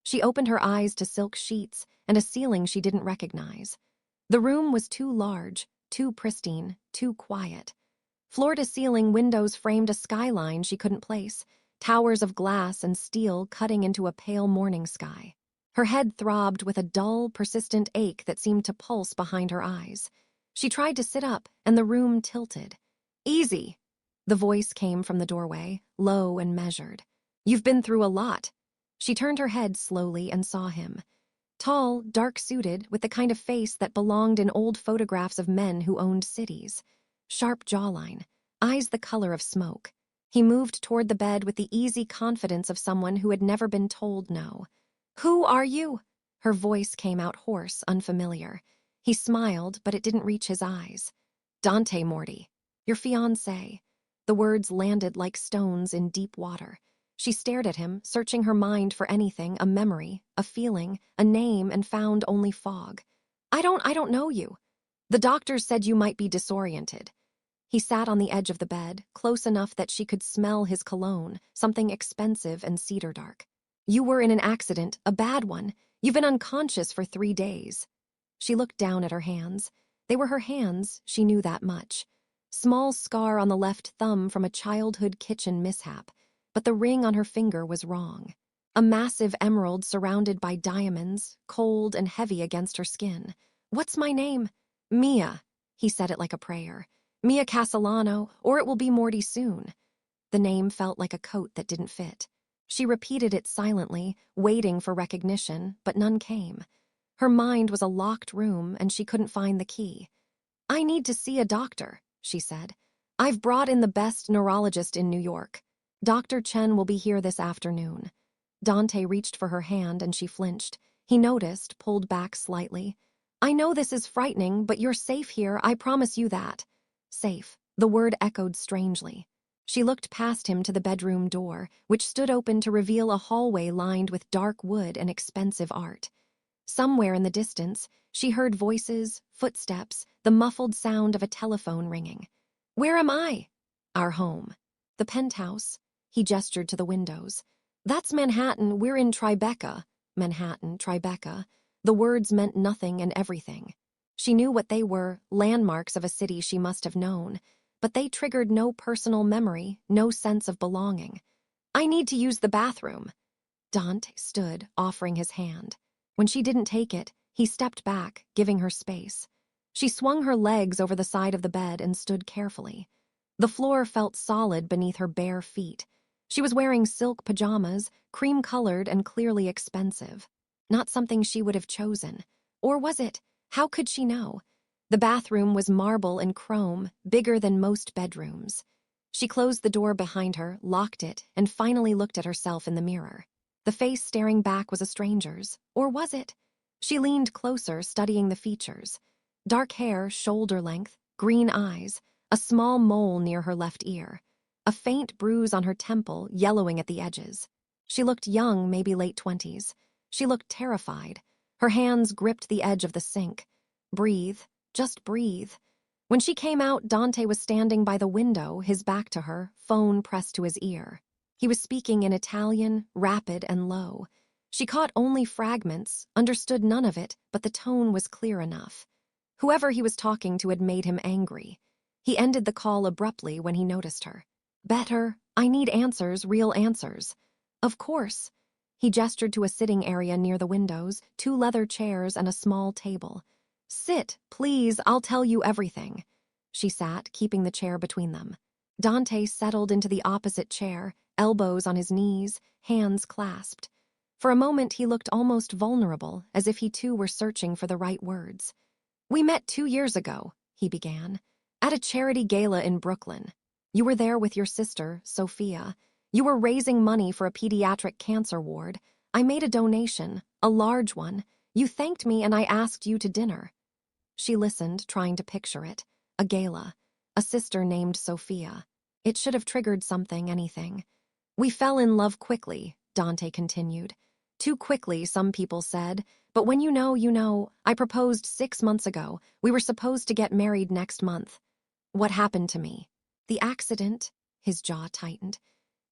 She opened her eyes to silk sheets and a ceiling she didn't recognize. The room was too large, too pristine, too quiet. Floor-to-ceiling windows framed a skyline she couldn't place, towers of glass and steel cutting into a pale morning sky. Her head throbbed with a dull, persistent ache that seemed to pulse behind her eyes. She tried to sit up, and the room tilted. "Easy," the voice came from the doorway, low and measured. "You've been through a lot." She turned her head slowly and saw him. Tall, dark-suited, with the kind of face that belonged in old photographs of men who owned cities. Sharp jawline, eyes the color of smoke. He moved toward the bed with the easy confidence of someone who had never been told no. "Who are you?" Her voice came out hoarse, unfamiliar. He smiled, but it didn't reach his eyes. "Dante Moretti, your fiancé." The words landed like stones in deep water. She stared at him, searching her mind for anything, a memory, a feeling, a name, and found only fog. I don't know you. The doctors said you might be disoriented." He sat on the edge of the bed, close enough that she could smell his cologne, something expensive and cedar dark. "You were in an accident, a bad one. You've been unconscious for 3 days." She looked down at her hands. They were her hands, she knew that much. Small scar on the left thumb from a childhood kitchen mishap, but the ring on her finger was wrong. A massive emerald surrounded by diamonds, cold and heavy against her skin. "What's my name?" "Mia." He said it like a prayer. "Mia Castellano, or it will be Morty soon." The name felt like a coat that didn't fit. She repeated it silently, waiting for recognition, but none came. Her mind was a locked room, and she couldn't find the key. "I need to see a doctor," she said. "I've brought in the best neurologist in New York. Dr. Chen will be here this afternoon." Dante reached for her hand, and she flinched. He noticed, pulled back slightly. "I know this is frightening, but you're safe here, I promise you that." Safe. The word echoed strangely. She looked past him to the bedroom door, which stood open to reveal a hallway lined with dark wood and expensive art. Somewhere in the distance, she heard voices, footsteps, the muffled sound of a telephone ringing. "Where am I?" "Our home." "The penthouse." He gestured to the windows. "That's Manhattan, we're in Tribeca." Manhattan, Tribeca. The words meant nothing and everything. She knew what they were, landmarks of a city she must have known, but they triggered no personal memory, no sense of belonging. "I need to use the bathroom." Dante stood, offering his hand. When she didn't take it, he stepped back, giving her space. She swung her legs over the side of the bed and stood carefully. The floor felt solid beneath her bare feet. She was wearing silk pajamas, cream-colored and clearly expensive. Not something she would have chosen. Or was it? How could she know? The bathroom was marble and chrome, bigger than most bedrooms. She closed the door behind her, locked it, and finally looked at herself in the mirror. The face staring back was a stranger's. Or was it? She leaned closer, studying the features. Dark hair, shoulder length, green eyes, a small mole near her left ear. A faint bruise on her temple, yellowing at the edges. She looked young, maybe late 20s. She looked terrified. Her hands gripped the edge of the sink. Breathe. Just breathe. When she came out, Dante was standing by the window, his back to her, phone pressed to his ear. He was speaking in Italian, rapid and low. She caught only fragments, understood none of it, but the tone was clear enough. Whoever he was talking to had made him angry. He ended the call abruptly when he noticed her. "Better. I need answers, real answers." "Of course." He gestured to a sitting area near the windows, 2 leather chairs and a small table. "Sit, please, I'll tell you everything." She sat, keeping the chair between them. Dante settled into the opposite chair, elbows on his knees, hands clasped. For a moment he looked almost vulnerable, as if he too were searching for the right words. "We met 2 years ago," he began, "at a charity gala in Brooklyn. You were there with your sister, Sophia. You were raising money for a pediatric cancer ward. I made a donation, a large one. You thanked me and I asked you to dinner." She listened, trying to picture it. A gala. A sister named Sophia. It should have triggered something, anything. "We fell in love quickly," Dante continued. "Too quickly, some people said. But when you know, you know. I proposed 6 months ago. We were supposed to get married next month. What happened to me?" "The accident." His jaw tightened.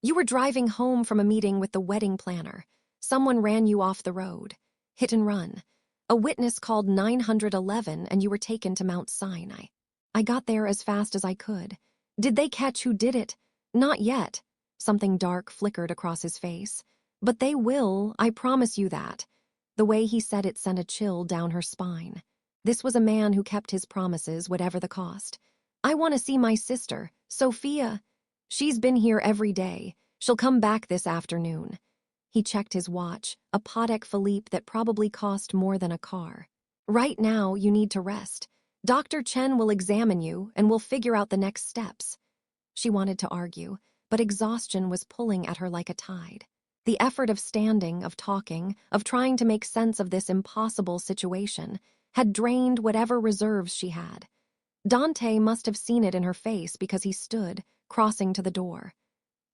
"You were driving home from a meeting with the wedding planner. Someone ran you off the road. Hit and run. A witness called 911 and you were taken to Mount Sinai. I got there as fast as I could. Did they catch who did it? Not yet. Something dark flickered across his face. But they will, I promise you that. The way he said it sent a chill down her spine. This was a man who kept his promises, whatever the cost. I want to see my sister, Sophia. She's been here every day. She'll come back this afternoon. He checked his watch, a Patek Philippe that probably cost more than a car. Right now, you need to rest. Dr. Chen will examine you and we'll figure out the next steps. She wanted to argue, but exhaustion was pulling at her like a tide. The effort of standing, of talking, of trying to make sense of this impossible situation had drained whatever reserves she had. Dante must have seen it in her face because he stood, crossing to the door.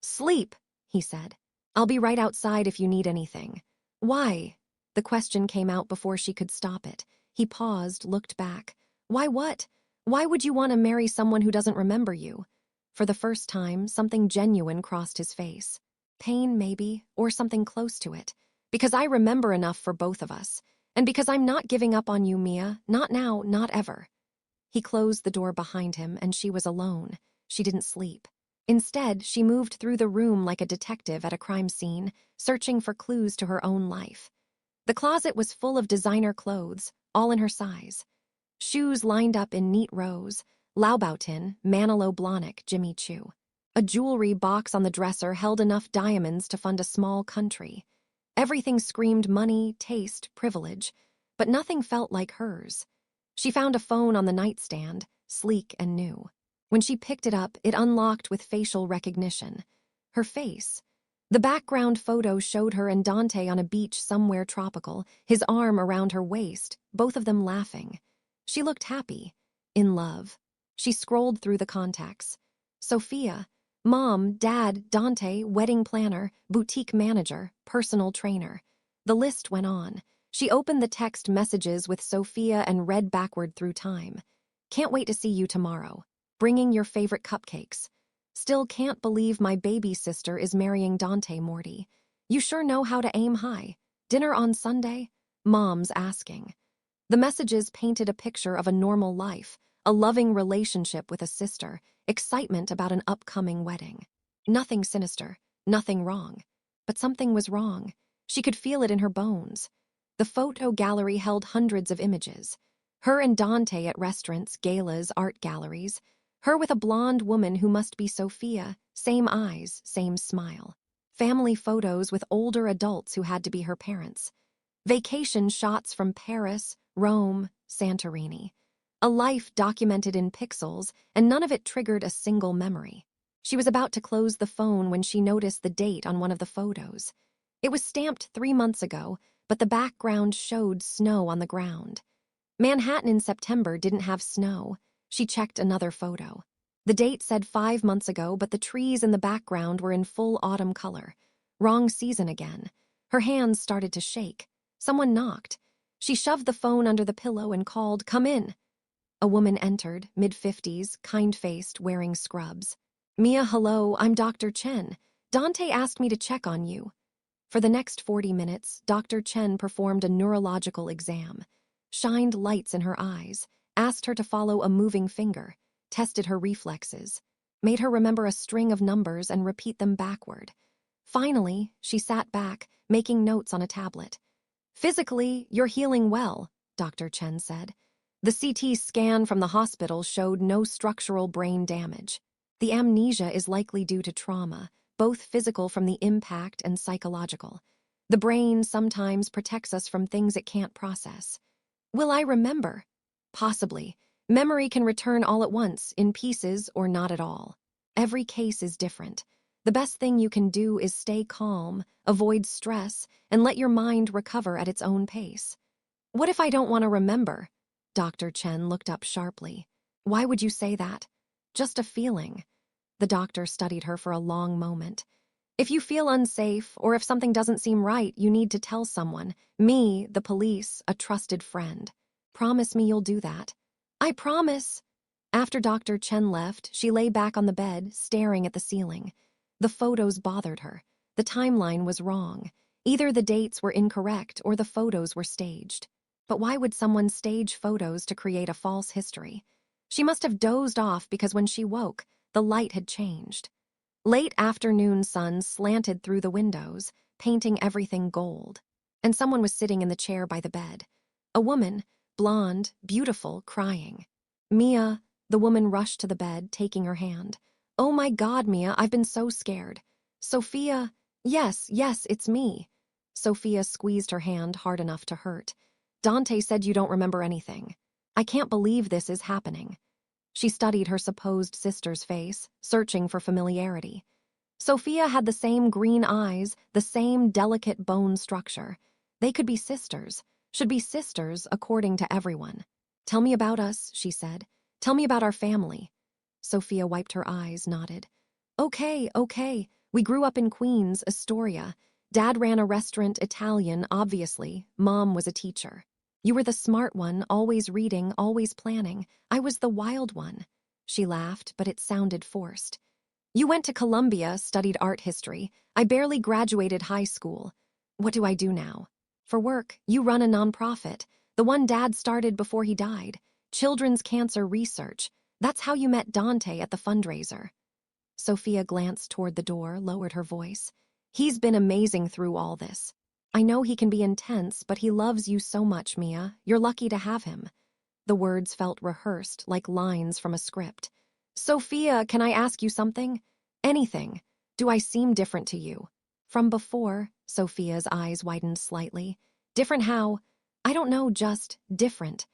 "Sleep," he said. "I'll be right outside if you need anything." "Why?" The question came out before she could stop it. He paused, looked back. "Why what? Why would you want to marry someone who doesn't remember you?" For the first time, something genuine crossed his face. Pain, maybe, or something close to it. "Because I remember enough for both of us. And because I'm not giving up on you, Mia. Not now, not ever." He closed the door behind him and she was alone. She didn't sleep. Instead, she moved through the room like a detective at a crime scene, searching for clues to her own life. The closet was full of designer clothes, all in her size. Shoes lined up in neat rows, Louboutin, Manolo Blahnik, Jimmy Choo. A jewelry box on the dresser held enough diamonds to fund a small country. Everything screamed money, taste, privilege, but nothing felt like hers. She found a phone on the nightstand, sleek and new. When she picked it up, it unlocked with facial recognition. Her face. The background photo showed her and Dante on a beach somewhere tropical, his arm around her waist, both of them laughing. She looked happy, in love. She scrolled through the contacts. Sophia, mom, dad, Dante, wedding planner, boutique manager, personal trainer. The list went on. She opened the text messages with Sophia and read backward through time. "Can't wait to see you tomorrow. Bringing your favorite cupcakes. Still can't believe my baby sister is marrying Dante Moretti. You sure know how to aim high. Dinner on Sunday? Mom's asking." The messages painted a picture of a normal life, a loving relationship with a sister, excitement about an upcoming wedding. Nothing sinister, nothing wrong. But something was wrong. She could feel it in her bones. The photo gallery held hundreds of images. Her and Dante at restaurants, galas, art galleries. Her with a blonde woman who must be Sophia, same eyes, same smile. Family photos with older adults who had to be her parents. Vacation shots from Paris, Rome, Santorini. A life documented in pixels, and none of it triggered a single memory. She was about to close the phone when she noticed the date on one of the photos. It was stamped 3 months ago, but the background showed snow on the ground. Manhattan in September didn't have snow. She checked another photo. The date said 5 months ago, but the trees in the background were in full autumn color. Wrong season again. Her hands started to shake. Someone knocked. She shoved the phone under the pillow and called, "Come in." A woman entered, mid-50s, kind-faced, wearing scrubs. "Mia, hello, I'm Dr. Chen. Dante asked me to check on you." For the next 40 minutes, Dr. Chen performed a neurological exam, shined lights in her eyes, asked her to follow a moving finger, tested her reflexes, made her remember a string of numbers and repeat them backward. Finally, she sat back, making notes on a tablet. "Physically, you're healing well," Dr. Chen said. The CT scan from the hospital showed no structural brain damage. The amnesia is likely due to trauma, both physical from the impact and psychological. The brain sometimes protects us from things it can't process. "Will I remember?" "Possibly. Memory can return all at once, in pieces or not at all. Every case is different. The best thing you can do is stay calm, avoid stress, and let your mind recover at its own pace." "What if I don't want to remember?" Dr. Chen looked up sharply. "Why would you say that?" "Just a feeling." The doctor studied her for a long moment. "If you feel unsafe, or if something doesn't seem right, you need to tell someone. Me, the police, a trusted friend. Promise me you'll do that." "I promise." After Dr. Chen left, she lay back on the bed, staring at the ceiling. The photos bothered her. The timeline was wrong. Either the dates were incorrect or the photos were staged. But why would someone stage photos to create a false history? She must have dozed off because when she woke, the light had changed. Late afternoon sun slanted through the windows, painting everything gold. And someone was sitting in the chair by the bed. A woman, blonde, beautiful, crying. Mia, the woman rushed to the bed, taking her hand. Oh my God, Mia, I've been so scared. Sophia, yes, it's me. Sophia squeezed her hand hard enough to hurt. Dante said you don't remember anything. I can't believe this is happening. She studied her supposed sister's face, searching for familiarity. Sophia had the same green eyes, the same delicate bone structure. They could be sisters, should be sisters according to everyone. Tell me about us, she said. Tell me about our family. Sophia wiped her eyes, nodded. Okay. We grew up in Queens, Astoria. Dad ran a restaurant, Italian, obviously. Mom was a teacher. You were the smart one, always reading, always planning. I was the wild one. She laughed, but it sounded forced. You went to Columbia, studied art history. I barely graduated high school. What do I do now? For work, you run a nonprofit, the one Dad started before he died. Children's cancer research. That's how you met Dante at the fundraiser. Sophia glanced toward the door, lowered her voice. He's been amazing through all this. I know he can be intense, but he loves you so much, Mia. You're lucky to have him. The words felt rehearsed, like lines from a script. Sophia, can I ask you something? Anything. Do I seem different to you? From before, Sophia's eyes widened slightly. Different how? I don't know, just different.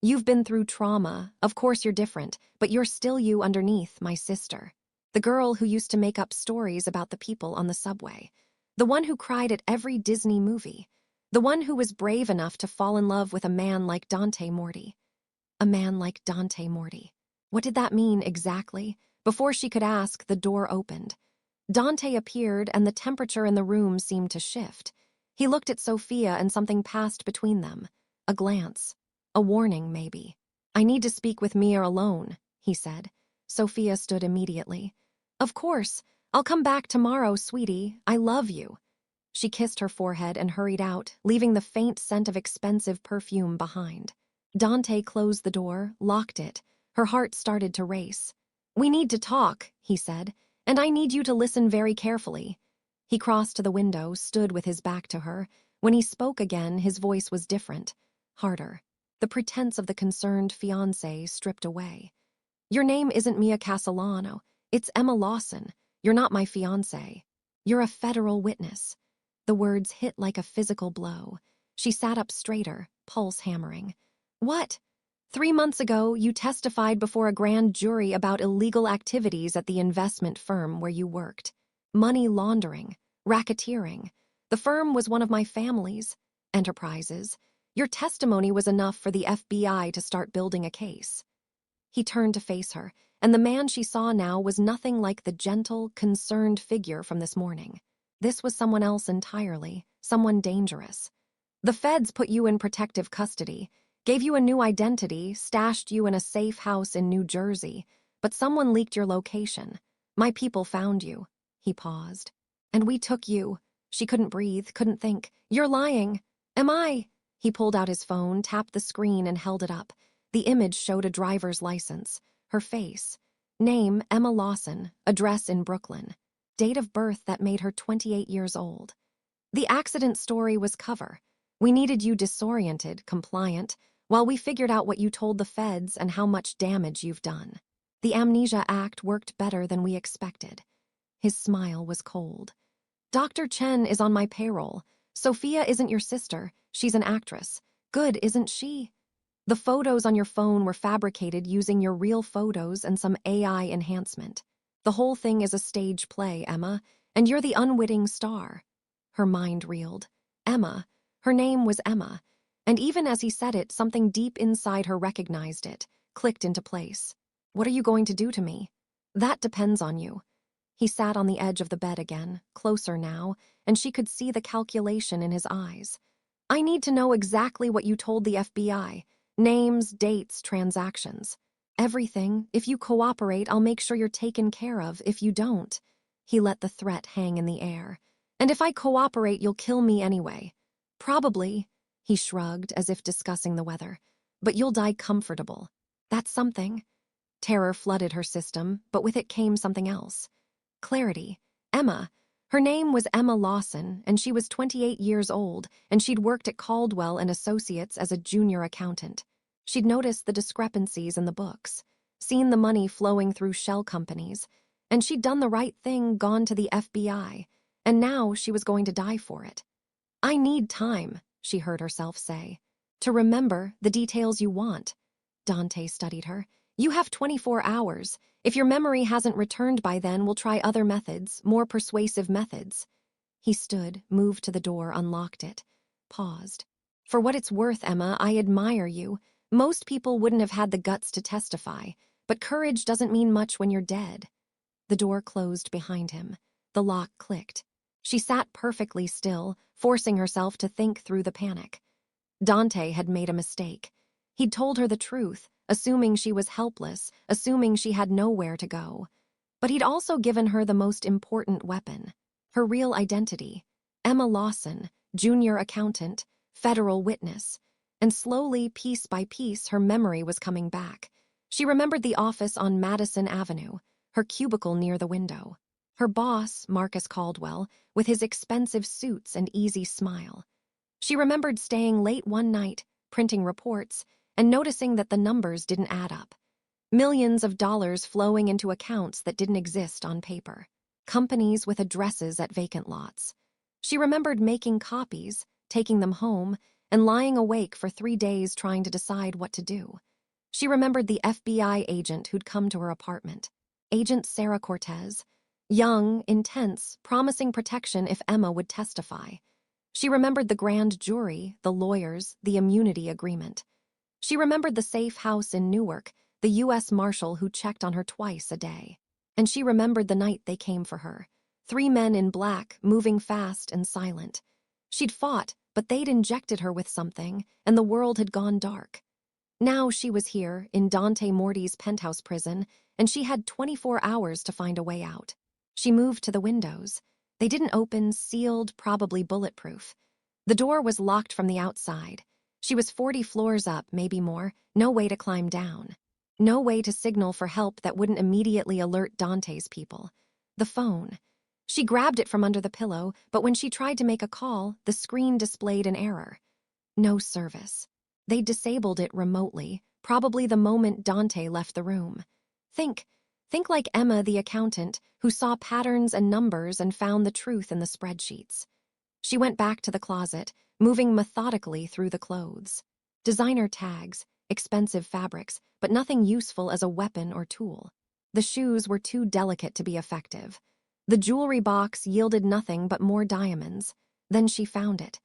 You've been through trauma. Of course you're different, but you're still you underneath, my sister. The girl who used to make up stories about the people on the subway. The one who cried at every Disney movie. The one who was brave enough to fall in love with a man like Dante Moretti. A man like Dante Moretti. What did that mean exactly? Before she could ask, the door opened. Dante appeared, and the temperature in the room seemed to shift. He looked at Sophia, and something passed between them. A glance. A warning, maybe. I need to speak with Mia alone, he said. Sophia stood immediately. Of course. I'll come back tomorrow, sweetie. I love you. She kissed her forehead and hurried out, leaving the faint scent of expensive perfume behind. Dante closed the door, locked it. Her heart started to race. We need to talk, he said, and I need you to listen very carefully. He crossed to the window, stood with his back to her. When he spoke again, his voice was different, harder. The pretense of the concerned fiancé stripped away. Your name isn't Mia Castellano. It's Emma Lawson. You're not my fiancé. You're a federal witness. The words hit like a physical blow. She sat up straighter, pulse hammering. What? 3 months ago, you testified before a grand jury about illegal activities at the investment firm where you worked. Money laundering, racketeering. The firm was one of my family's enterprises. Your testimony was enough for the FBI to start building a case. He turned to face her, and the man she saw now was nothing like the gentle, concerned figure from this morning. This was someone else entirely, someone dangerous. The feds put you in protective custody, gave you a new identity, stashed you in a safe house in New Jersey, but someone leaked your location. My people found you. He paused. And we took you. She couldn't breathe, couldn't think. You're lying. Am I? He pulled out his phone, tapped the screen, and held it up. The image showed a driver's license. Her face. Name, Emma Lawson. Address in Brooklyn. Date of birth that made her 28 years old. The accident story was cover. We needed you disoriented, compliant, while we figured out what you told the feds and how much damage you've done. The Amnesia Act worked better than we expected. His smile was cold. Dr. Chen is on my payroll. Sophia isn't your sister. She's an actress. Good, isn't she? The photos on your phone were fabricated using your real photos and some AI enhancement. The whole thing is a stage play, Emma, and you're the unwitting star. Her mind reeled. Emma. Her name was Emma. And even as he said it, something deep inside her recognized it, clicked into place. What are you going to do to me? That depends on you. He sat on the edge of the bed again, closer now, and she could see the calculation in his eyes. I need to know exactly what you told the FBI. Names, dates, transactions. Everything. If you cooperate, I'll make sure you're taken care of. If you don't. He let the threat hang in the air. And if I cooperate, you'll kill me anyway. Probably, he shrugged as if discussing the weather. But you'll die comfortable. That's something. Terror flooded her system, but with it came something else. Clarity. Emma. Her name was Emma Lawson, and she was 28 years old, and she'd worked at Caldwell and Associates as a junior accountant. She'd noticed the discrepancies in the books, seen the money flowing through shell companies, and she'd done the right thing, gone to the FBI, and now she was going to die for it. I need time, she heard herself say, to remember the details you want. Dante studied her. You have 24 hours. If your memory hasn't returned by then, we'll try other methods, more persuasive methods. He stood, moved to the door, unlocked it, paused. For what it's worth, Emma, I admire you. Most people wouldn't have had the guts to testify, but courage doesn't mean much when you're dead. The door closed behind him. The lock clicked. She sat perfectly still, forcing herself to think through the panic. Dante had made a mistake. He'd told her the truth, assuming she was helpless, assuming she had nowhere to go. But he'd also given her the most important weapon, her real identity. Emma Lawson, junior accountant, federal witness. And slowly, piece by piece, her memory was coming back. She remembered the office on Madison Avenue, her cubicle near the window. Her boss, Marcus Caldwell, with his expensive suits and easy smile. She remembered staying late one night, printing reports, and noticing that the numbers didn't add up. Millions of dollars flowing into accounts that didn't exist on paper. Companies with addresses at vacant lots. She remembered making copies, taking them home, and lying awake for 3 days trying to decide what to do. She remembered the FBI agent who'd come to her apartment. Agent Sarah Cortez. Young, intense, promising protection if Emma would testify. She remembered the grand jury, the lawyers, the immunity agreement. She remembered the safe house in Newark, the U.S. Marshal who checked on her twice a day. And she remembered the night they came for her. 3 men in black, moving fast and silent. She'd fought, but they'd injected her with something, and the world had gone dark. Now she was here, in Dante Moretti's penthouse prison, and she had 24 hours to find a way out. She moved to the windows. They didn't open, sealed, probably bulletproof. The door was locked from the outside. She was 40 floors up, maybe more, no way to climb down. No way to signal for help that wouldn't immediately alert Dante's people. The phone. She grabbed it from under the pillow, but when she tried to make a call, the screen displayed an error. No service. They'd disabled it remotely, probably the moment Dante left the room. Think like Emma, the accountant, who saw patterns and numbers and found the truth in the spreadsheets. She went back to the closet, moving methodically through the clothes. Designer tags, expensive fabrics, but nothing useful as a weapon or tool. The shoes were too delicate to be effective. The jewelry box yielded nothing but more diamonds. Then she found it.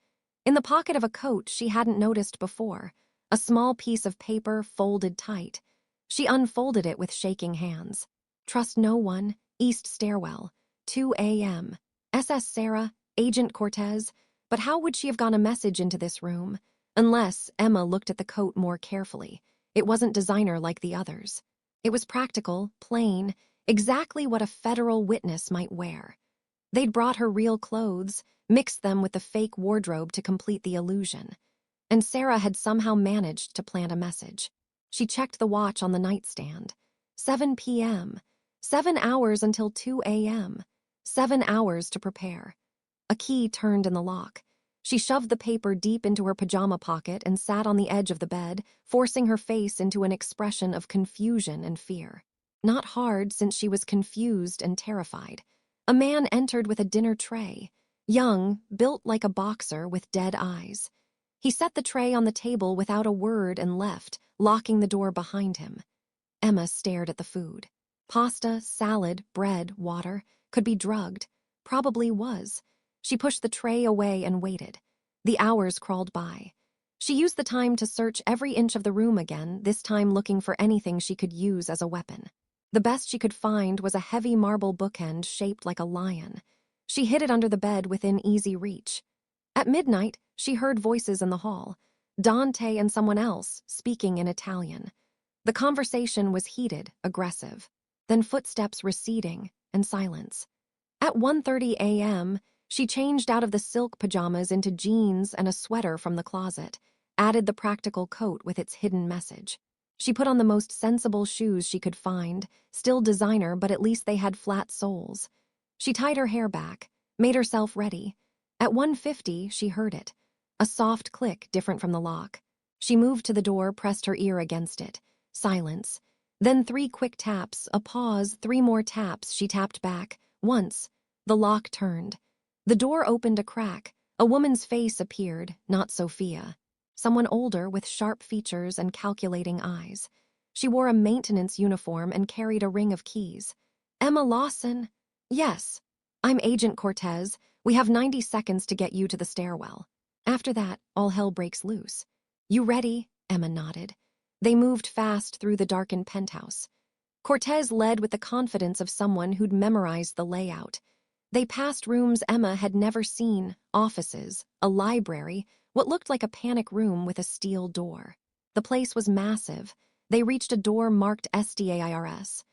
In the pocket of a coat she hadn't noticed before, a small piece of paper folded tight. She unfolded it with shaking hands. Trust no one, East Stairwell, 2 a.m. SS Sarah, Agent Cortez, but how would she have gotten a message into this room? Unless Emma looked at the coat more carefully. It wasn't designer like the others. It was practical, plain, exactly what a federal witness might wear. They'd brought her real clothes, mixed them with the fake wardrobe to complete the illusion. And Sarah had somehow managed to plant a message. She checked the watch on the nightstand. 7 p.m. 7 hours until 2 a.m. 7 hours to prepare. A key turned in the lock. She shoved the paper deep into her pajama pocket and sat on the edge of the bed, forcing her face into an expression of confusion and fear. Not hard, since she was confused and terrified. A man entered with a dinner tray. Young, built like a boxer with dead eyes. He set the tray on the table without a word and left, locking the door behind him. Emma stared at the food. Pasta, salad, bread, water. Could be drugged. Probably was. She pushed the tray away and waited. The hours crawled by. She used the time to search every inch of the room again, this time looking for anything she could use as a weapon. The best she could find was a heavy marble bookend shaped like a lion. She hid it under the bed within easy reach. At midnight, she heard voices in the hall. Dante and someone else, speaking in Italian. The conversation was heated, aggressive. Then footsteps receding, and silence. At 1:30 a.m., She changed out of the silk pajamas into jeans and a sweater from the closet, added the practical coat with its hidden message. She put on the most sensible shoes she could find, still designer, but at least they had flat soles. She tied her hair back, made herself ready. At 1:50, she heard it. A soft click different from the lock. She moved to the door, pressed her ear against it. Silence. Then 3 quick taps, a pause, 3 more taps. She tapped back. Once. The lock turned. The door opened a crack. A woman's face appeared, not Sophia. Someone older with sharp features and calculating eyes. She wore a maintenance uniform and carried a ring of keys. Emma Lawson? Yes. I'm Agent Cortez. We have 90 seconds to get you to the stairwell. After that, all hell breaks loose. You ready? Emma nodded. They moved fast through the darkened penthouse. Cortez led with the confidence of someone who'd memorized the layout. They passed rooms Emma had never seen, offices, a library, what looked like a panic room with a steel door. The place was massive. They reached a door marked SDAIRS.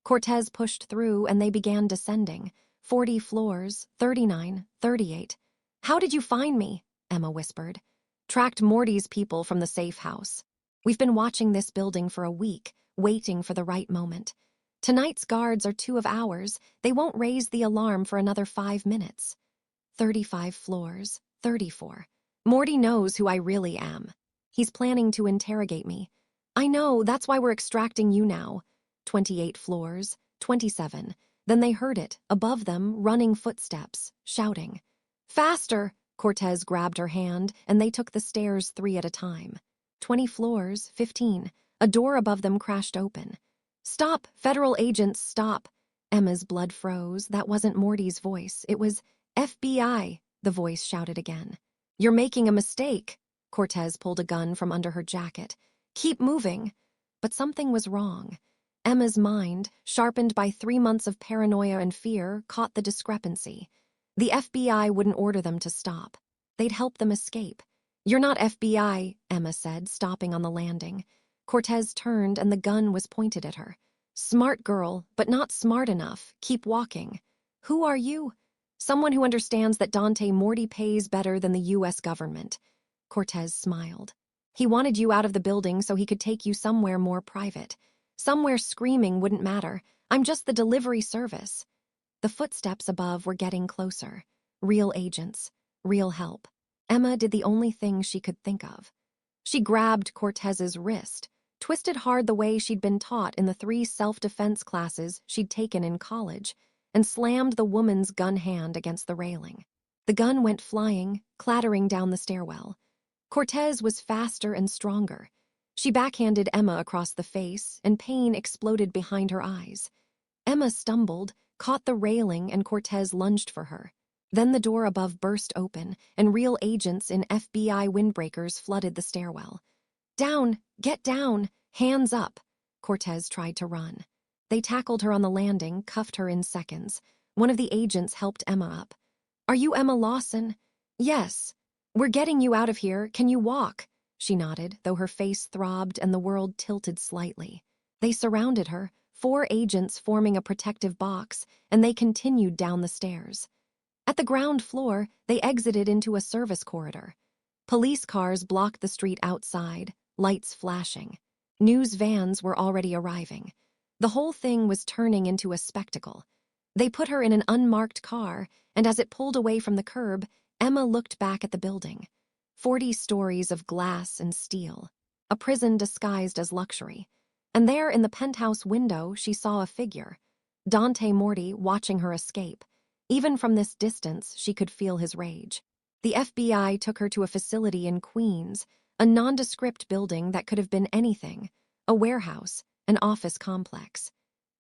Cortez pushed through and they began descending. 40 floors, 39, 38. How did you find me? Emma whispered. Tracked Morty's people from the safe house. We've been watching this building for a week, waiting for the right moment. Tonight's guards are 2 of ours. They won't raise the alarm for another 5 minutes. 35 floors, 34. Morty knows who I really am. He's planning to interrogate me. I know, that's why we're extracting you now. 28 floors, 27. Then they heard it, above them, running footsteps, shouting. Faster! Cortez grabbed her hand, and they took the stairs 3 at a time. 20 floors, 15. A door above them crashed open. Stop! Federal agents, stop! Emma's blood froze. That wasn't Morty's voice. It was FBI, the voice shouted again. You're making a mistake. Cortez pulled a gun from under her jacket. Keep moving. But something was wrong. Emma's mind, sharpened by 3 months of paranoia and fear, caught the discrepancy. The FBI wouldn't order them to stop. They'd help them escape. You're not FBI, Emma said, stopping on the landing. Cortez turned and the gun was pointed at her. Smart girl, but not smart enough. Keep walking. Who are you? Someone who understands that Dante Moretti pays better than the U.S. government. Cortez smiled. He wanted you out of the building so he could take you somewhere more private. Somewhere screaming wouldn't matter. I'm just the delivery service. The footsteps above were getting closer. Real agents. Real help. Emma did the only thing she could think of. She grabbed Cortez's wrist, twisted hard the way she'd been taught in the 3 self-defense classes she'd taken in college, and slammed the woman's gun hand against the railing. The gun went flying, clattering down the stairwell. Cortez was faster and stronger. She backhanded Emma across the face, and pain exploded behind her eyes. Emma stumbled, caught the railing, and Cortez lunged for her. Then the door above burst open, and real agents in FBI windbreakers flooded the stairwell. Down! Get down! Hands up! Cortez tried to run. They tackled her on the landing, cuffed her in seconds. One of the agents helped Emma up. Are you Emma Lawson? Yes. We're getting you out of here. Can you walk? She nodded, though her face throbbed and the world tilted slightly. They surrounded her, 4 agents forming a protective box, and they continued down the stairs. At the ground floor, they exited into a service corridor. Police cars blocked the street outside, lights flashing. News vans were already arriving. The whole thing was turning into a spectacle. They put her in an unmarked car, and as it pulled away from the curb, Emma looked back at the building. 40 stories of glass and steel. A prison disguised as luxury. And there in the penthouse window, she saw a figure. Dante Moretti watching her escape. Even from this distance, she could feel his rage. The FBI took her to a facility in Queens, a nondescript building that could have been anything, a warehouse, an office complex.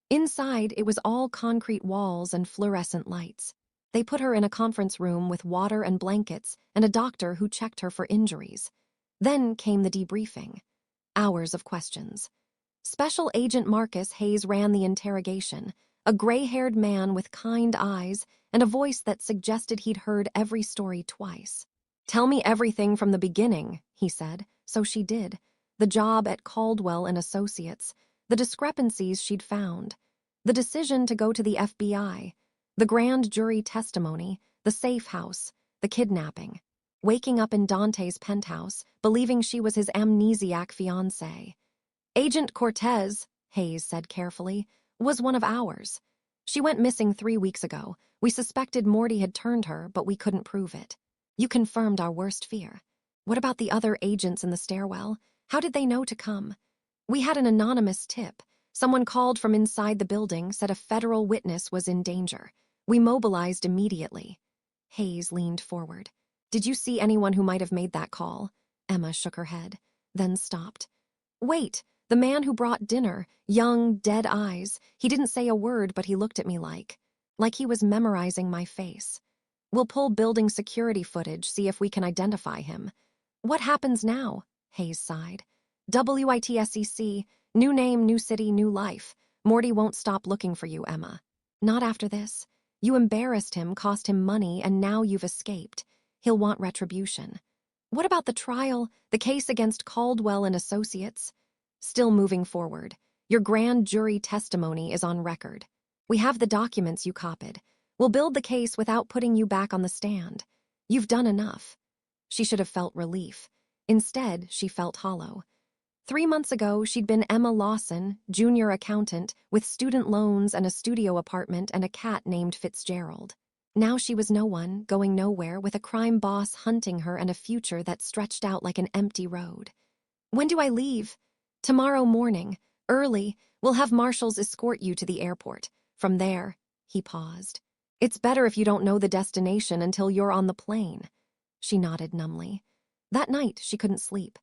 Inside, it was all concrete walls and fluorescent lights. They put her in a conference room with water and blankets and a doctor who checked her for injuries. Then came the debriefing. Hours of questions. Special Agent Marcus Hayes ran the interrogation, a gray-haired man with kind eyes and a voice that suggested he'd heard every story twice. Tell me everything from the beginning, he said, so she did. The job at Caldwell and Associates, the discrepancies she'd found, the decision to go to the FBI, the grand jury testimony, the The safe house, the kidnapping. Waking up in Dante's penthouse, believing she was his amnesiac fiancé. Agent Cortez, Hayes said carefully, was one of ours. She went missing 3 weeks ago. We suspected Morty had turned her, but we couldn't prove it. You confirmed our worst fear. What about the other agents in the stairwell? How did they know to come? We had an anonymous tip. Someone called from inside the building, said a federal witness was in danger. We mobilized immediately. Hayes leaned forward. Did you see anyone who might have made that call? Emma shook her head, then stopped. Wait, the man who brought dinner, young, dead eyes. He didn't say a word, but he looked at me like he was memorizing my face. We'll pull building security footage, see if we can identify him. What happens now? Hayes sighed. WITSEC, new name, new city, new life. Morty won't stop looking for you, Emma. Not after this. You embarrassed him, cost him money, and now you've escaped. He'll want retribution. What about the trial, the case against Caldwell and Associates? Still moving forward. Your grand jury testimony is on record. We have the documents you copied. We'll build the case without putting you back on the stand. You've done enough. She should have felt relief. Instead, she felt hollow. 3 months ago, she'd been Emma Lawson, junior accountant, with student loans and a studio apartment and a cat named Fitzgerald. Now she was no one, going nowhere, with a crime boss hunting her and a future that stretched out like an empty road. When do I leave? Tomorrow morning, early. We'll have marshals escort you to the airport. From there, he paused. It's better if you don't know the destination until you're on the plane. She nodded numbly. That night, she couldn't sleep.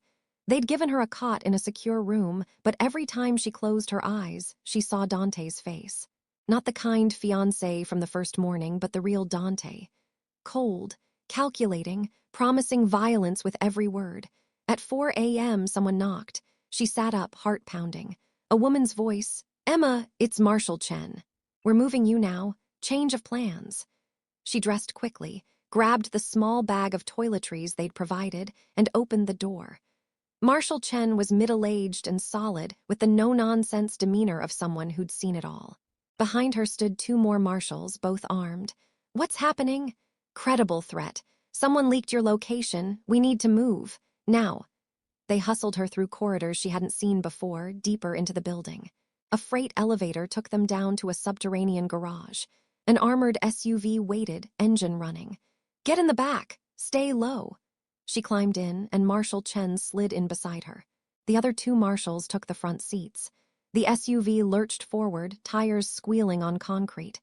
They'd given her a cot in a secure room, but every time she closed her eyes, she saw Dante's face. Not the kind fiancé from the first morning, but the real Dante. Cold, calculating, promising violence with every word. At 4 a.m., someone knocked. She sat up, heart pounding. A woman's voice, Emma, it's Marshal Chen. We're moving you now. Change of plans. She dressed quickly, grabbed the small bag of toiletries they'd provided, and opened the door. Marshal Chen was middle-aged and solid, with the no-nonsense demeanor of someone who'd seen it all. Behind her stood 2 more marshals, both armed. What's happening? Credible threat. Someone leaked your location. We need to move. Now. They hustled her through corridors she hadn't seen before, deeper into the building. A freight elevator took them down to a subterranean garage. An armored SUV waited, engine running. Get in the back. Stay low. She climbed in, and Marshal Chen slid in beside her. The other 2 marshals took the front seats. The SUV lurched forward, tires squealing on concrete.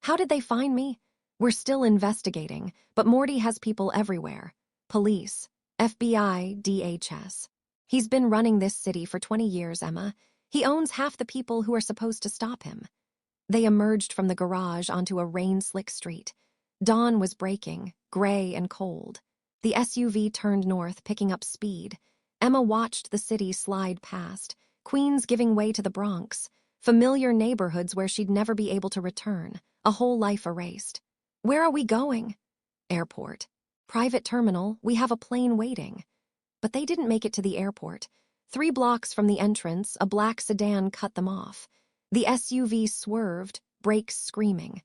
How did they find me? We're still investigating, but Morty has people everywhere. Police, FBI, DHS. He's been running this city for 20 years, Emma. He owns half the people who are supposed to stop him. They emerged from the garage onto a rain-slick street. Dawn was breaking, gray and cold. The SUV turned north, picking up speed. Emma watched the city slide past, Queens giving way to the Bronx, familiar neighborhoods where she'd never be able to return, a whole life erased. Where are we going? Airport. Private terminal, we have a plane waiting. But they didn't make it to the airport. 3 blocks from the entrance, a black sedan cut them off. The SUV swerved, brakes screaming.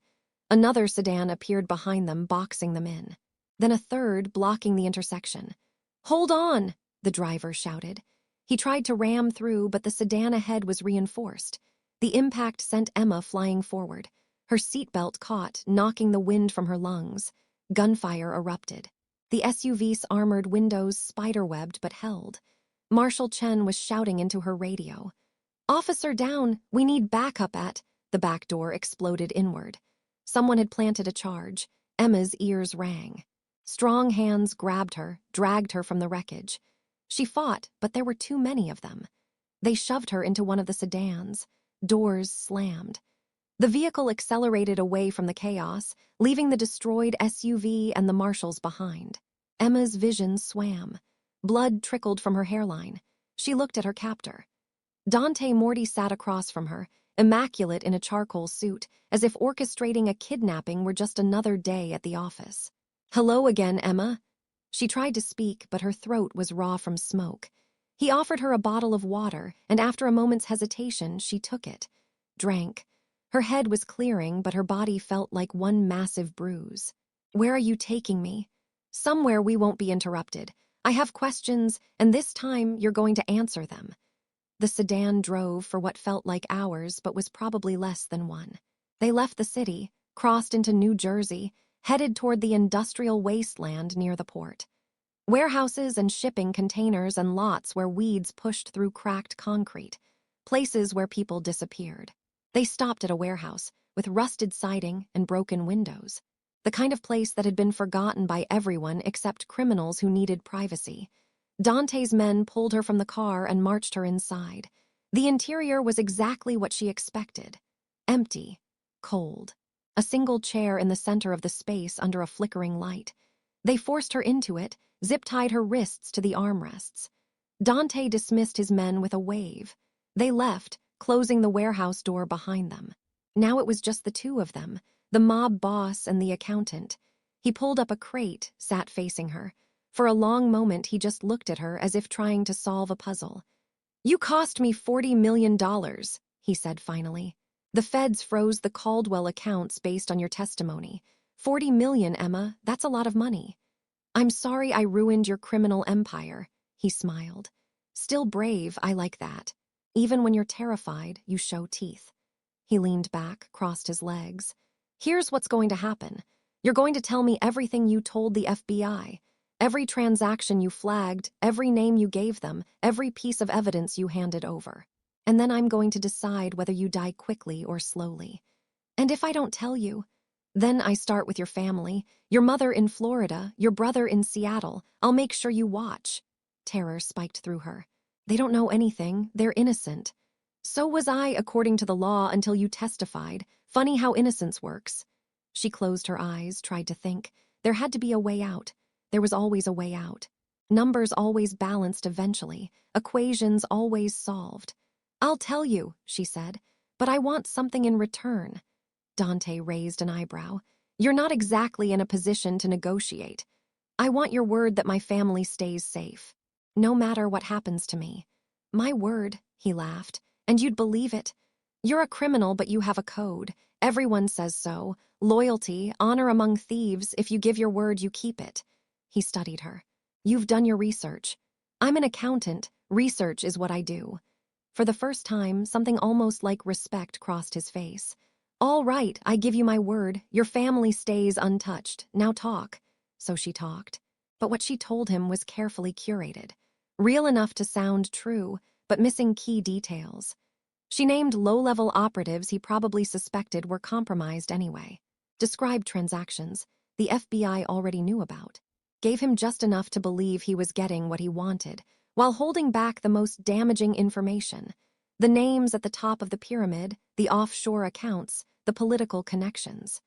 Another sedan appeared behind them, boxing them in. Then a third, blocking the intersection. Hold on, the driver shouted. He tried to ram through, but the sedan ahead was reinforced. The impact sent Emma flying forward. Her seatbelt caught, knocking the wind from her lungs. Gunfire erupted. The SUV's armored windows spiderwebbed but held. Marshal Chen was shouting into her radio. Officer down, we need backup at... The back door exploded inward. Someone had planted a charge. Emma's ears rang. Strong hands grabbed her, dragged her from the wreckage. She fought, but there were too many of them. They shoved her into one of the sedans. Doors slammed. The vehicle accelerated away from the chaos, leaving the destroyed SUV and the marshals behind. Emma's vision swam. Blood trickled from her hairline. She looked at her captor. Dante Moretti sat across from her, immaculate in a charcoal suit, as if orchestrating a kidnapping were just another day at the office. Hello again, Emma. She tried to speak, but her throat was raw from smoke. He offered her a bottle of water, and after a moment's hesitation, she took it. Drank. Her head was clearing, but her body felt like one massive bruise. Where are you taking me? Somewhere we won't be interrupted. I have questions, and this time you're going to answer them. The sedan drove for what felt like hours, but was probably less than one. They left the city, crossed into New Jersey, headed toward the industrial wasteland near the port. Warehouses and shipping containers and lots where weeds pushed through cracked concrete, places where people disappeared. They stopped at a warehouse with rusted siding and broken windows, the kind of place that had been forgotten by everyone except criminals who needed privacy. Dante's men pulled her from the car and marched her inside. The interior was exactly what she expected. Empty, cold. A single chair in the center of the space under a flickering light. They forced her into it, zip-tied her wrists to the armrests. Dante dismissed his men with a wave. They left, closing the warehouse door behind them. Now it was just the two of them, the mob boss and the accountant. He pulled up a crate, sat facing her. For a long moment he just looked at her as if trying to solve a puzzle. "You cost me $40 million, he said finally. "The feds froze the Caldwell accounts based on your testimony. 40 million, Emma, that's a lot of money." "I'm sorry I ruined your criminal empire," he smiled. "Still brave, I like that. Even when you're terrified, you show teeth." He leaned back, crossed his legs. "Here's what's going to happen. You're going to tell me everything you told the FBI. Every transaction you flagged, every name you gave them, every piece of evidence you handed over. And then I'm going to decide whether you die quickly or slowly. And if I don't tell you, then I start with your family, your mother in Florida, your brother in Seattle. I'll make sure you watch." Terror spiked through her. "They don't know anything. They're innocent." "So was I, according to the law, until you testified. Funny how innocence works." She closed her eyes, tried to think. There had to be a way out. There was always a way out. Numbers always balanced eventually. Equations always solved. "I'll tell you," she said, "but I want something in return." Dante raised an eyebrow. "You're not exactly in a position to negotiate. I want your word that my family stays safe. No matter what happens to me." "My word," he laughed, "and you'd believe it. You're a criminal, but you have a code. Everyone says so. Loyalty, honor among thieves. If you give your word, you keep it." He studied her. "You've done your research. I'm an accountant. Research is what I do." For the first time, something almost like respect crossed his face. "All right, I give you my word. Your family stays untouched. Now talk." So she talked. But what she told him was carefully curated. Real enough to sound true, but missing key details. She named low-level operatives he probably suspected were compromised anyway. Described transactions the FBI already knew about. Gave him just enough to believe he was getting what he wanted, while holding back the most damaging information. The names at the top of the pyramid, the offshore accounts, the political connections.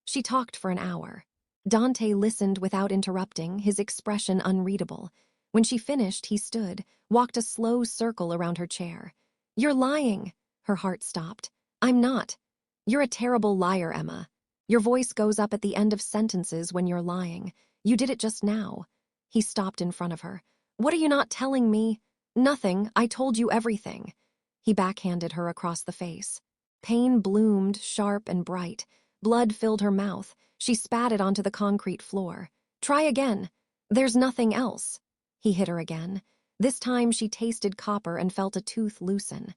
She talked for an hour. Dante listened without interrupting, his expression unreadable. When she finished, he stood, walked a slow circle around her chair. "You're lying." Her heart stopped. "I'm not. You're a terrible liar, Emma. Your voice goes up at the end of sentences when you're lying. You did it just now." He stopped in front of her. "What are you not telling me?" "Nothing. I told you everything." He backhanded her across the face. Pain bloomed, sharp and bright. Blood filled her mouth. She spat it onto the concrete floor. "Try again." "There's nothing else." He hit her again. This time she tasted copper and felt a tooth loosen.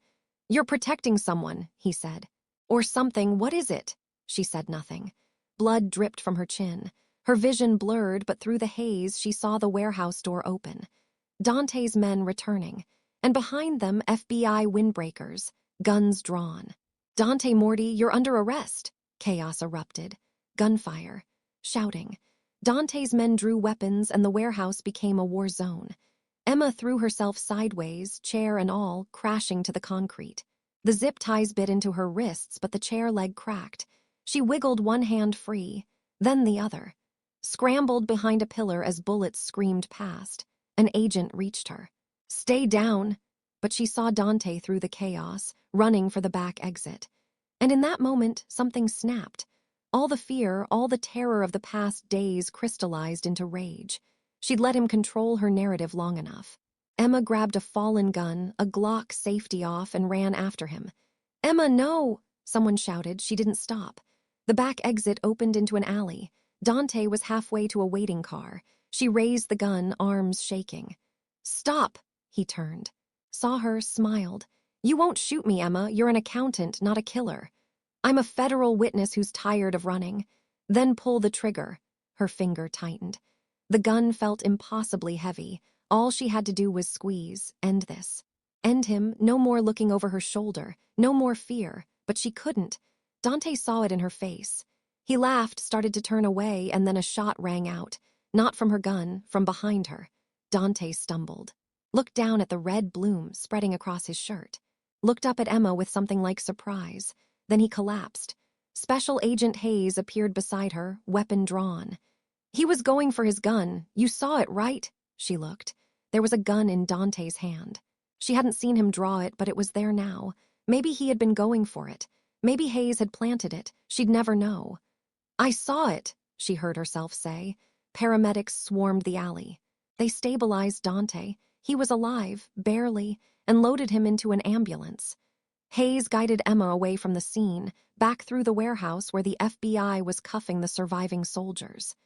"You're protecting someone," he said. "Or something. What is it?" She said nothing. Blood dripped from her chin. Her vision blurred, but through the haze she saw the warehouse door open. Dante's men returning, and behind them FBI windbreakers, guns drawn. "Dante Moretti, you're under arrest." Chaos erupted. Gunfire. Shouting. Dante's men drew weapons and the warehouse became a war zone. Emma threw herself sideways, chair and all, crashing to the concrete. The zip ties bit into her wrists, but the chair leg cracked. She wiggled one hand free, then the other. Scrambled behind a pillar as bullets screamed past. An agent reached her. "Stay down." But she saw Dante through the chaos, running for the back exit. And in that moment, something snapped. All the fear, all the terror of the past days crystallized into rage. She'd let him control her narrative long enough. Emma grabbed a fallen gun, a Glock safety off, and ran after him. "Emma, no!" Someone shouted. She didn't stop. The back exit opened into an alley. Dante was halfway to a waiting car. She raised the gun, arms shaking. "Stop!" He turned. Saw her, smiled. "You won't shoot me, Emma. You're an accountant, not a killer. I'm a federal witness who's tired of running." Then pull the trigger. Her finger tightened. The gun felt impossibly heavy. All she had to do was squeeze, end this. End him, no more looking over her shoulder, no more fear, but she couldn't. Dante saw it in her face. He laughed, started to turn away, and then a shot rang out. Not from her gun, from behind her. Dante stumbled. Looked down at the red bloom spreading across his shirt. Looked up at Emma with something like surprise. Then he collapsed. Special Agent Hayes appeared beside her, weapon drawn. "He was going for his gun. You saw it, right?" She looked. There was a gun in Dante's hand. She hadn't seen him draw it, but it was there now. Maybe he had been going for it. Maybe Hayes had planted it. She'd never know. "I saw it," she heard herself say. Paramedics swarmed the alley. They stabilized Dante. He was alive, barely, and loaded him into an ambulance. Hayes guided Emma away from the scene, back through the warehouse where the FBI was cuffing the surviving soldiers.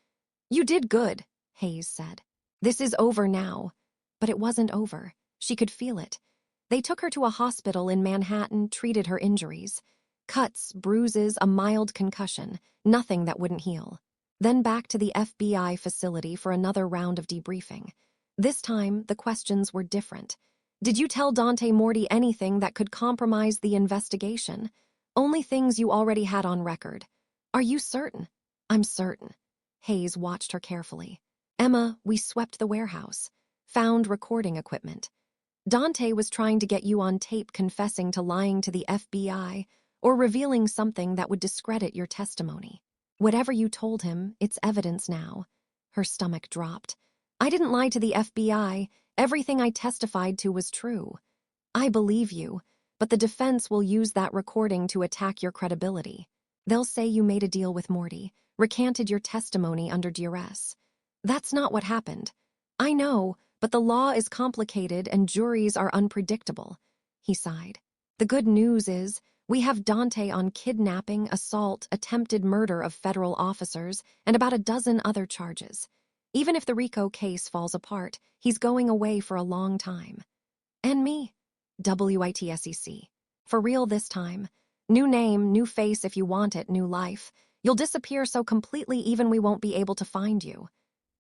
"You did good," Hayes said. "This is over now." But it wasn't over. She could feel it. They took her to a hospital in Manhattan, treated her injuries. Cuts, bruises, a mild concussion, nothing that wouldn't heal. Then back to the FBI facility for another round of debriefing. This time, the questions were different. "Did you tell Dante Moretti anything that could compromise the investigation?" "Only things you already had on record." "Are you certain?" "I'm certain." Hayes watched her carefully. "Emma, we swept the warehouse. Found recording equipment. Dante was trying to get you on tape confessing to lying to the FBI or revealing something that would discredit your testimony. Whatever you told him, it's evidence now." Her stomach dropped. "I didn't lie to the FBI. Everything I testified to was true." "I believe you, but the defense will use that recording to attack your credibility. They'll say you made a deal with Morty, recanted your testimony under duress." "That's not what happened." "I know, but the law is complicated and juries are unpredictable." He sighed. "The good news is, we have Dante on kidnapping, assault, attempted murder of federal officers, and about a dozen other charges. Even if the RICO case falls apart, he's going away for a long time." "And me?" WITSEC. "For real this time. New name, new face if you want it, new life. You'll disappear so completely even we won't be able to find you."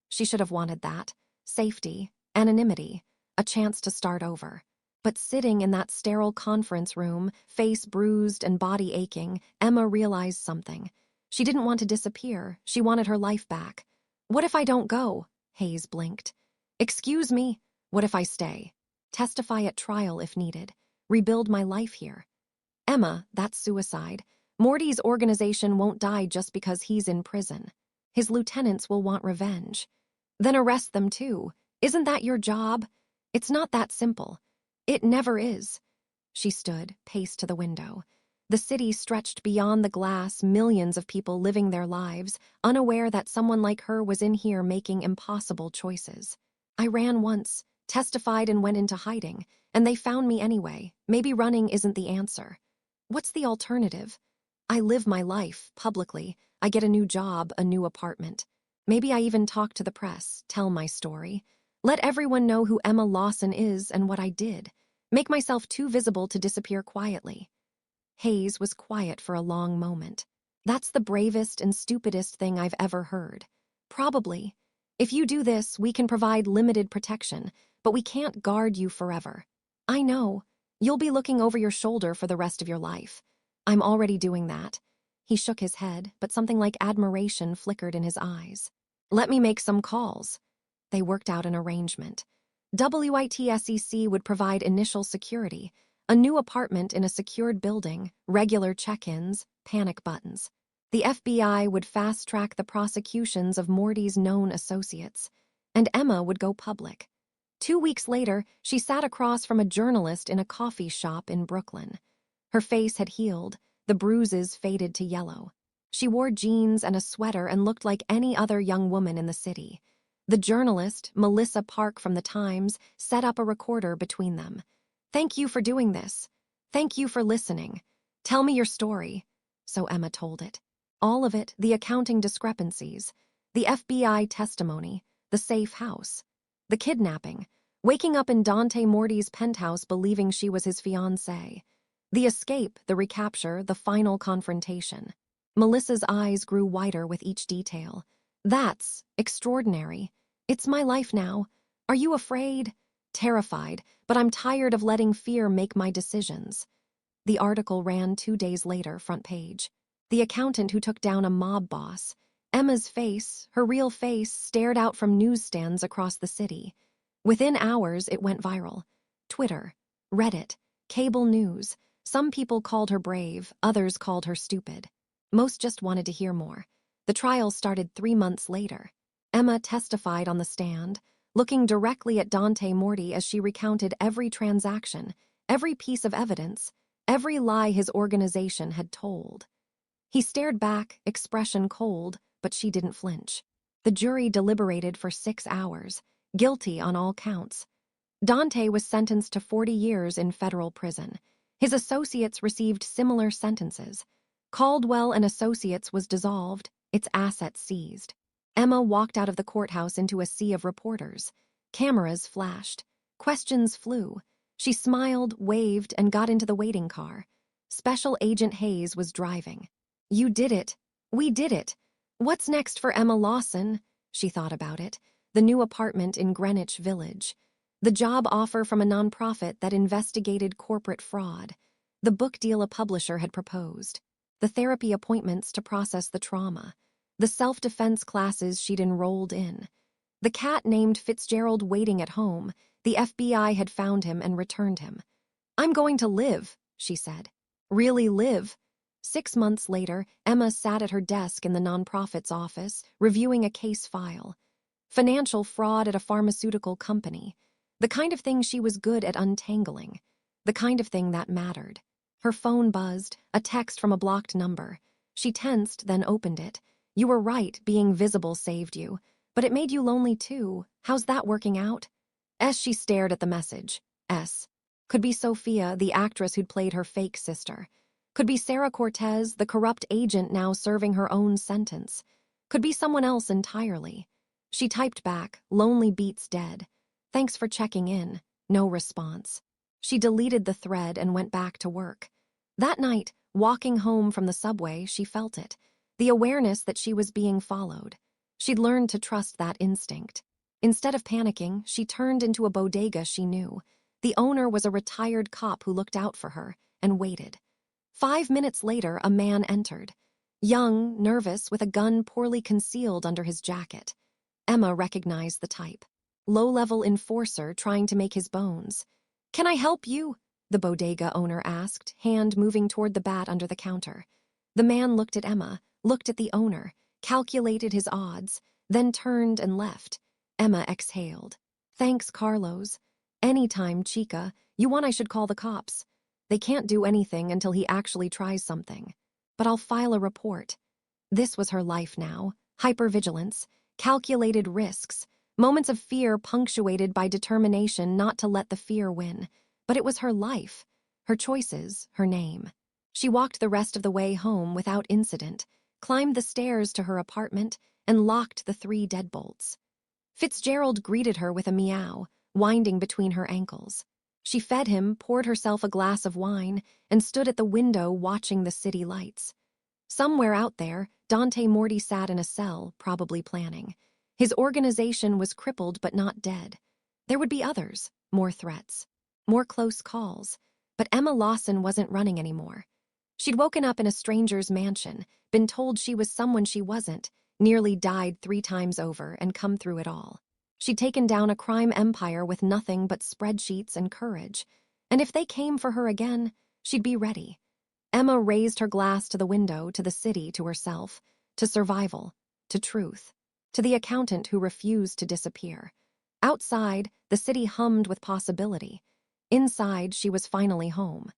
She should have wanted that. Safety, anonymity, a chance to start over. But sitting in that sterile conference room, face bruised and body aching, Emma realized something. She didn't want to disappear. She wanted her life back. "What if I don't go?" Hayes blinked. "Excuse me. What if I stay? Testify at trial if needed. Rebuild my life here." "Emma, that's suicide. Morty's organization won't die just because he's in prison. His lieutenants will want revenge." "Then arrest them too. Isn't that your job?" "It's not that simple." "It never is." She stood, paced to the window. The city stretched beyond the glass, millions of people living their lives, unaware that someone like her was in here making impossible choices. "I ran once, testified and went into hiding, and they found me anyway. Maybe running isn't the answer." "What's the alternative?" "I live my life, publicly. I get a new job, a new apartment. Maybe I even talk to the press, tell my story. Let everyone know who Emma Lawson is and what I did. Make myself too visible to disappear quietly." Hayes was quiet for a long moment. "That's the bravest and stupidest thing I've ever heard." "Probably. If you do this, we can provide limited protection, but we can't guard you forever." "I know. You'll be looking over your shoulder for the rest of your life." "I'm already doing that." He shook his head, but something like admiration flickered in his eyes. "Let me make some calls." They worked out an arrangement. WITSEC would provide initial security, a new apartment in a secured building, regular check-ins, panic buttons. The FBI would fast-track the prosecutions of Morty's known associates, and Emma would go public. 2 weeks later, she sat across from a journalist in a coffee shop in Brooklyn. Her face had healed, the bruises faded to yellow. She wore jeans and a sweater and looked like any other young woman in the city. The journalist, Melissa Park from the Times, set up a recorder between them. "Thank you for doing this. Thank you for listening. Tell me your story." So Emma told it. All of it, the accounting discrepancies, the FBI testimony, the safe house, the kidnapping, waking up in Dante Moretti's penthouse believing she was his fiancée, the escape, the recapture, the final confrontation. Melissa's eyes grew wider with each detail. That's extraordinary. It's my life now. Are you afraid? Terrified, but I'm tired of letting fear make my decisions. The article ran 2 days later, front page. The accountant who took down a mob boss. Emma's face, her real face, stared out from newsstands across the city. Within hours, it went viral. Twitter, Reddit, cable news. Some people called her brave, others called her stupid. Most just wanted to hear more. The trial started 3 months later. Emma testified on the stand, looking directly at Dante Moretti as she recounted every transaction, every piece of evidence, every lie his organization had told. He stared back, expression cold, but she didn't flinch. The jury deliberated for 6 hours, guilty on all counts. Dante was sentenced to 40 years in federal prison. His associates received similar sentences. Caldwell and Associates was dissolved, its assets seized. Emma walked out of the courthouse into a sea of reporters. Cameras flashed. Questions flew. She smiled, waved, and got into the waiting car. Special Agent Hayes was driving. "You did it. We did it. What's next for Emma Lawson?" She thought about it. The new apartment in Greenwich Village. The job offer from a nonprofit that investigated corporate fraud. The book deal a publisher had proposed. The therapy appointments to process the trauma. The self-defense classes she'd enrolled in. The cat named Fitzgerald waiting at home. The FBI had found him and returned him. "I'm going to live," she said. Really live. 6 months later, Emma sat at her desk in the nonprofit's office, reviewing a case file. Financial fraud at a pharmaceutical company. The kind of thing she was good at untangling. The kind of thing that mattered. Her phone buzzed, a text from a blocked number. She tensed, then opened it. "You were right, being visible saved you. But it made you lonely too. How's that working out?" She stared at the message. S. Could be Sophia, the actress who'd played her fake sister. Could be Sarah Cortez, the corrupt agent now serving her own sentence. Could be someone else entirely. She typed back, "Lonely beats dead. Thanks for checking in." No response. She deleted the thread and went back to work. That night, walking home from the subway, she felt it. The awareness that she was being followed. She'd learned to trust that instinct. Instead of panicking, she turned into a bodega she knew. The owner was a retired cop who looked out for her, and waited. 5 minutes later, a man entered. Young, nervous, with a gun poorly concealed under his jacket. Emma recognized the type. Low-level enforcer trying to make his bones. "Can I help you?" the bodega owner asked, hand moving toward the bat under the counter. The man looked at Emma, looked at the owner, calculated his odds, then turned and left. Emma exhaled. "Thanks, Carlos. Anytime, Chica. You want I should call the cops. They can't do anything until he actually tries something. But I'll file a report." This was her life now. Hypervigilance, calculated risks, moments of fear punctuated by determination not to let the fear win. But it was her life, her choices, her name. She walked the rest of the way home without incident, climbed the stairs to her apartment, and locked the 3 deadbolts. Fitzgerald greeted her with a meow, winding between her ankles. She fed him, poured herself a glass of wine, and stood at the window watching the city lights. Somewhere out there, Dante Moretti sat in a cell, probably planning. His organization was crippled but not dead. There would be others, more threats, more close calls. But Emma Lawson wasn't running anymore. She'd woken up in a stranger's mansion, been told she was someone she wasn't, nearly died 3 times over, and come through it all. She'd taken down a crime empire with nothing but spreadsheets and courage. And if they came for her again, she'd be ready. Emma raised her glass to the window, to the city, to herself, to survival, to truth, to the accountant who refused to disappear. Outside, the city hummed with possibility. Inside, she was finally home.